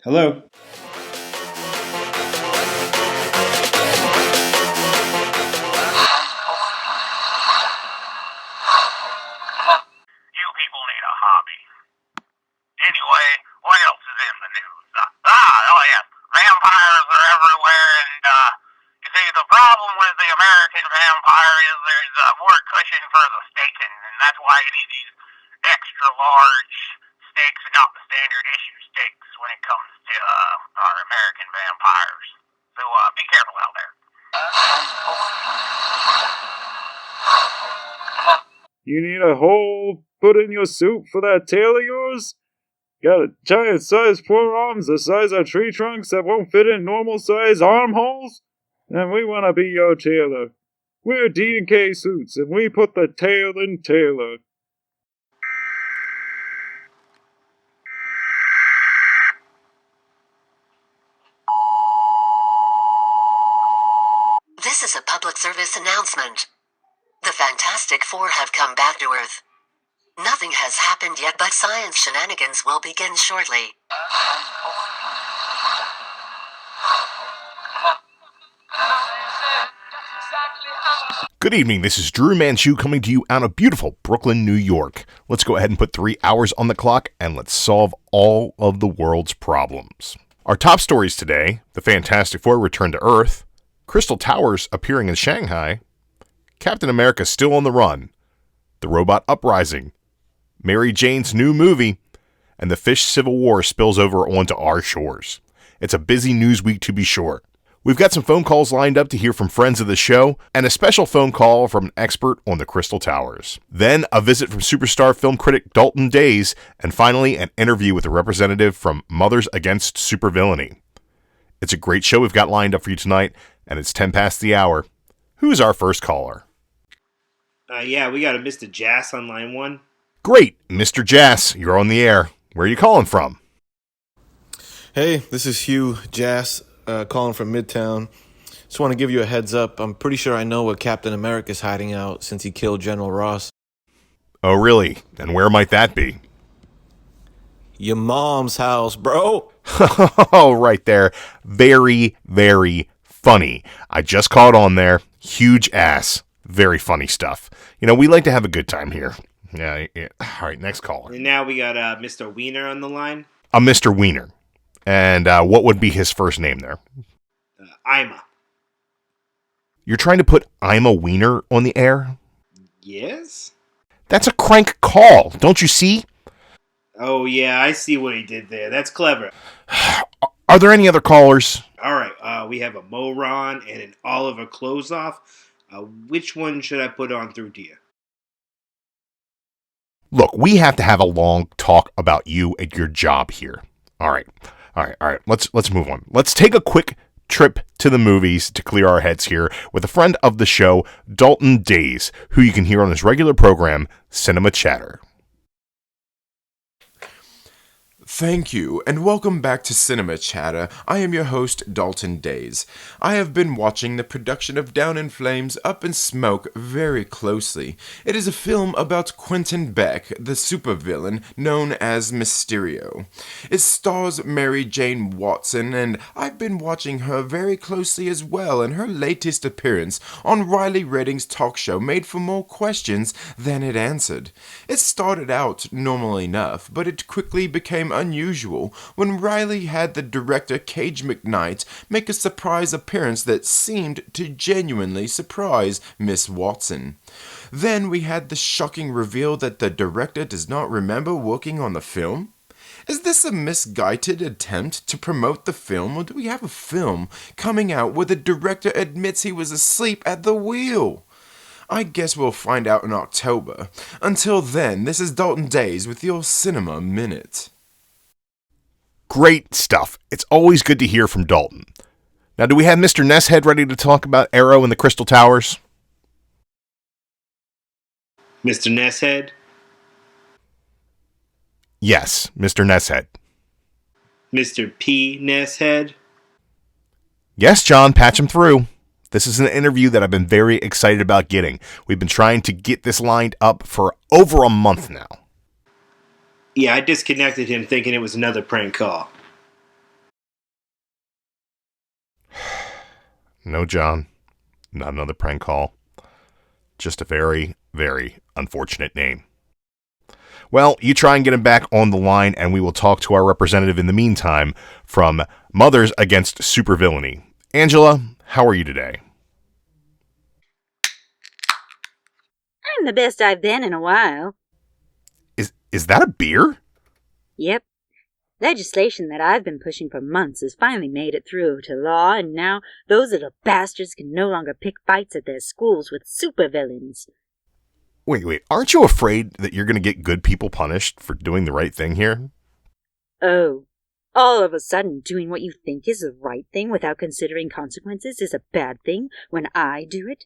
Hello? You people need a hobby. Anyway, what else is in the news? Vampires are everywhere, and, you see, the problem with the American vampire is there's more cushion for the staking, and that's why you need these extra large stakes and not the standard issue stakes when it comes to, our American vampires. So, be careful out there. You need a hole put in your soup for that tail of yours? Got a giant sized forearms the size of tree trunks that won't fit in normal size armholes? And we want to be your tailor. We're D&K Suits, and we put the tail in tailor. This is a public service announcement. The Fantastic Four have come back to Earth. Nothing has happened yet, but science shenanigans will begin shortly. Good evening, this is Dru Manchu coming to you out of beautiful Brooklyn, New York. Let's go ahead and put 3 hours on the clock and let's solve all of the world's problems. Our top stories today: the Fantastic Four return to Earth, Crystal Towers appearing in Shanghai, Captain America still on the run, the robot uprising, Mary Jane's new movie, and the fish civil war spills over onto our shores. It's a busy news week to be sure. We've got some phone calls lined up to hear from friends of the show, and a special phone call from an expert on the Crystal Towers. Then a visit from superstar film critic Dalton Days, and finally an interview with a representative from Mothers Against Supervillainy. It's a great show we've got lined up for you tonight, and it's 10 past the hour. Who's our first caller? Yeah, we got a Mr. Jass on line 1. Great, Mr. Jass, you're on the air. Where are you calling from? Hey, this is Hugh Jass, calling from Midtown. Just want to give you a heads up. I'm pretty sure I know where Captain America's hiding out since he killed General Ross. Oh, really? And where might that be? Your mom's house, bro. Oh, right there. Very, very funny. I just caught on there. Huge ass. Very funny stuff. You know, we like to have a good time here. Yeah. All right, next caller. And now we got Mr. Wiener on the line. Mr. Wiener. And what would be his first name there? Ima. You're trying to put Ima Wiener on the air? Yes? That's a crank call. Don't you see? Oh, yeah, I see what he did there. That's clever. Are there any other callers? All right, we have a Moron and an Oliver Closeoff. Which one should I put on through to you? Look, we have to have a long talk about you and your job here. All right. Let's move on. Let's take a quick trip to the movies to clear our heads here with a friend of the show, Dalton Days, who you can hear on his regular program, Cinema Chatter. Thank you, and welcome back to Cinema Chatter. I am your host, Dalton Days. I have been watching the production of Down in Flames, Up in Smoke very closely. It is a film about Quentin Beck, the supervillain known as Mysterio. It stars Mary Jane Watson, and I've been watching her very closely as well, and her latest appearance on Riley Redding's talk show made for more questions than it answered. It started out normal enough, but it quickly became unusual when Riley had the director Cage McKnight make a surprise appearance that seemed to genuinely surprise Miss Watson. Then we had the shocking reveal that the director does not remember working on the film. Is this a misguided attempt to promote the film, or do we have a film coming out where the director admits he was asleep at the wheel? I guess we'll find out in October. Until then, this is Dalton Days with your Cinema Minute. Great stuff. It's always good to hear from Dalton. Now, do we have Mr. Nesshead ready to talk about Arrow and the Crystal Towers? Mr. Nesshead? Yes, Mr. Nesshead. Mr. P. Nesshead? Yes, John, patch him through. This is an interview that I've been very excited about getting. We've been trying to get this lined up for over a month now. Yeah, I disconnected him thinking it was another prank call. No, John. Not another prank call. Just a very, very unfortunate name. Well, you try and get him back on the line, and we will talk to our representative in the meantime from Mothers Against Supervillainy. Angela, how are you today? I'm the best I've been in a while. Is that a beer? Yep. Legislation that I've been pushing for months has finally made it through to law, and now those little bastards can no longer pick fights at their schools with supervillains. Wait, aren't you afraid that you're going to get good people punished for doing the right thing here? Oh, all of a sudden doing what you think is the right thing without considering consequences is a bad thing when I do it?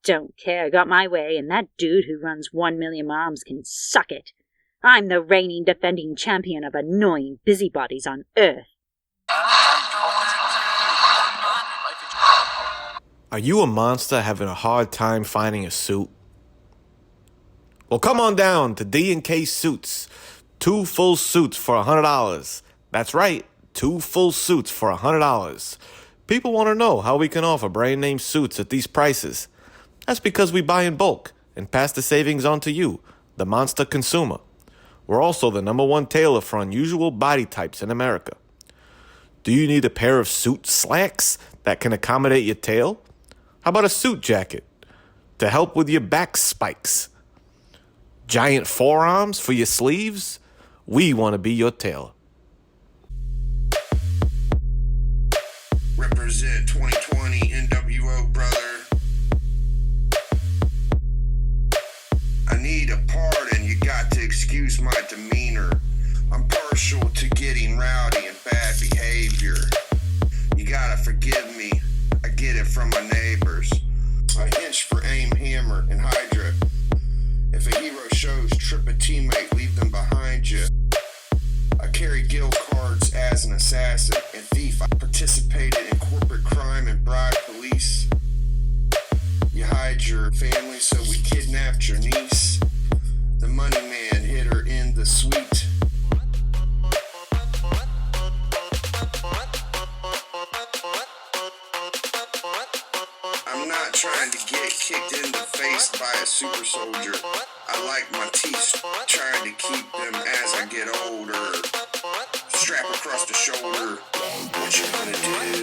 Don't care, got my way, and that dude who runs 1 Million Moms can suck it. I'm the reigning defending champion of annoying busybodies on Earth. Are you a monster having a hard time finding a suit? Well, come on down to D&K Suits. 2 full suits for $100. That's right, 2 full suits for $100. People want to know how we can offer brand name suits at these prices. That's because we buy in bulk and pass the savings on to you, the monster consumer. We're also the #1 tailor for unusual body types in America. Do you need a pair of suit slacks that can accommodate your tail? How about a suit jacket to help with your back spikes? Giant forearms for your sleeves? We want to be your tailor. Represent 2020 NWO, brother. I need a pardon, you got to excuse my demeanor. I'm partial to getting rowdy and bad behavior. You gotta forgive me, I get it from my neighbors. I hinge for aim, hammer, and hydra. If a hero shows, trip a teammate, leave them behind you. I carry guild cards as an assassin and thief. I participated in corporate crime and bribed police. You hide your family, so we kidnapped your niece. The money man hid her in the suite. I'm not trying to get kicked in the face by a super soldier. I like my teeth, trying to keep them as I get older. Strap across the shoulder, what you gonna do?